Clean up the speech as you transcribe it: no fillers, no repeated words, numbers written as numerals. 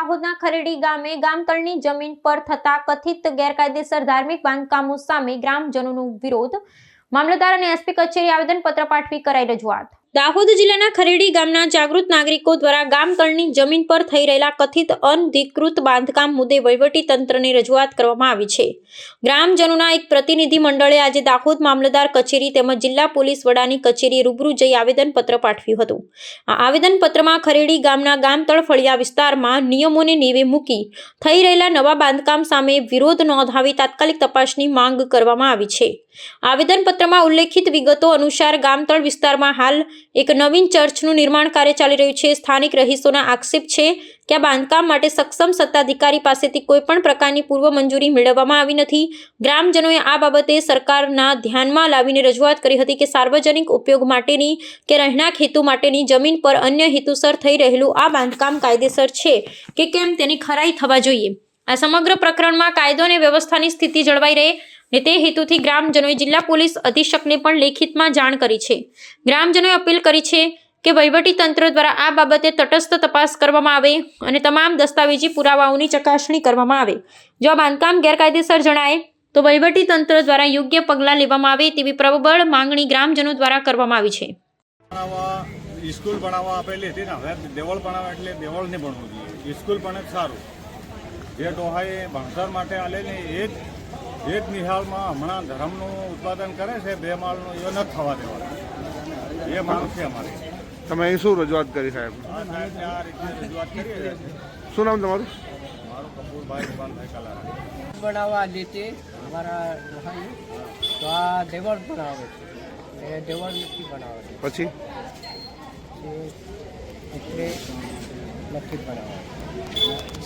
દાહોદના ખરેડી ગામે ગામતળની જમીન પર થતા કથિત ગેરકાયદેસર ધાર્મિક બાંધકામો સામે ગ્રામજનોનો વિરોધ. મામલતદાર અને એસપી કચેરી આવેદનપત્ર પાઠવી કરાઈ રજૂઆત. દાહોદ જિલ્લાના ખરેડી ગામના જાગૃત નાગરિકો દ્વારા ગામતળની જમીન પર થઈ રહેલા કથિત અનધિકૃત બાંધકામ મુદ્દે વહીવટી તંત્રને રજૂઆત કરવામાં આવી છે. ગ્રામજનોના એક પ્રતિનિધિ મંડળે આજે દાહોદ મામલતદાર કચેરી તેમજ જિલ્લા પોલીસ વડાની કચેરીએ રૂબરૂ જઈ આવેદનપત્ર પાઠવ્યું હતું. આ આવેદનપત્રમાં ખરેડી ગામના ગામતળ ફળિયા વિસ્તારમાં નિયમોને નેવે મૂકી થઈ રહેલા નવા બાંધકામ સામે વિરોધ નોંધાવી તાત્કાલિક તપાસની માંગ કરવામાં આવી છે. આવેદનપત્રમાં ઉલ્લેખિત વિગતો અનુસાર ગામતળ વિસ્તારમાં હાલ એક નવીન ચર્ચનું નિર્માણ કાર્ય ચાલી રહ્યું છે. સ્થાનિક રહીશોના આક્ષેપ છે કે આ બાંધકામ માટે સક્ષમ સત્તાધિકારી પાસેથી કોઈપણ પ્રકારની પૂર્વ મંજૂરી મેળવવામાં આવી નથી. ગ્રામજનોએ આ બાબતે સરકારના ધ્યાનમાં લાવીને રજૂઆત કરી હતી કે સાર્વજનિક ઉપયોગ માટેની કે રહેણાંક હેતુ માટેની જમીન પર અન્ય હેતુસર થઈ રહેલું આ બાંધકામ કાયદેસર છે કે કેમ તેની ખરાઈ થવા જોઈએ. આ સમગ્ર પ્રકરણમાં કાયદો અને વ્યવસ્થાની સ્થિતિ જળવાઈ રહે ને તે હેતુથી ગ્રામજનોએ જિલ્લા પોલીસ અધિક્ષકને પણ લેખિતમાં જાણ કરી છે. ગ્રામજનોએ અપીલ કરી છે કે વહીવટી તંત્ર દ્વારા આ બાબતે તટસ્થ તપાસ કરવામાં આવે અને તમામ દસ્તાવેજી પુરાવાઓની ચકાસણી કરવામાં આવે. જો આ બાંધકામ ગેરકાયદેસર જણાય તો વહીવટી તંત્ર દ્વારા યોગ્ય પગલાં લેવામાં આવે તેવી પ્રબળ માંગણી ગ્રામજનો દ્વારા કરવામાં આવી છે. સ્કૂલ બનાવવા આપેલી હતી ને, હવે દેવળ બનાવવા એટલે દેવળ નહીં બનવું જોઈએ, સ્કૂલ બને સારું. જે ડોહાએ ભણતર માટે આલેલી એક નિહાળમાં હમણાં ધર્મનું ઉત્પાદન કરે છે, 2 માળનું એ નથી થવા દેવાનું. એ માંગ છે અમારી. તમે અહીં શું રજૂઆત કરી સાહેબ? સાહેબને આ રીતે રજૂઆત કરી છે. શું નામ તમારું? મારું કપૂરભાઈ ભગવાનભાઈ કલારા. બનાવવા દેતી અમારા ડોહાઈ તો આ દેવળ બનાવે છે, એ દેવળ નથી બનાવે પછી એટલે નથી બનાવવા.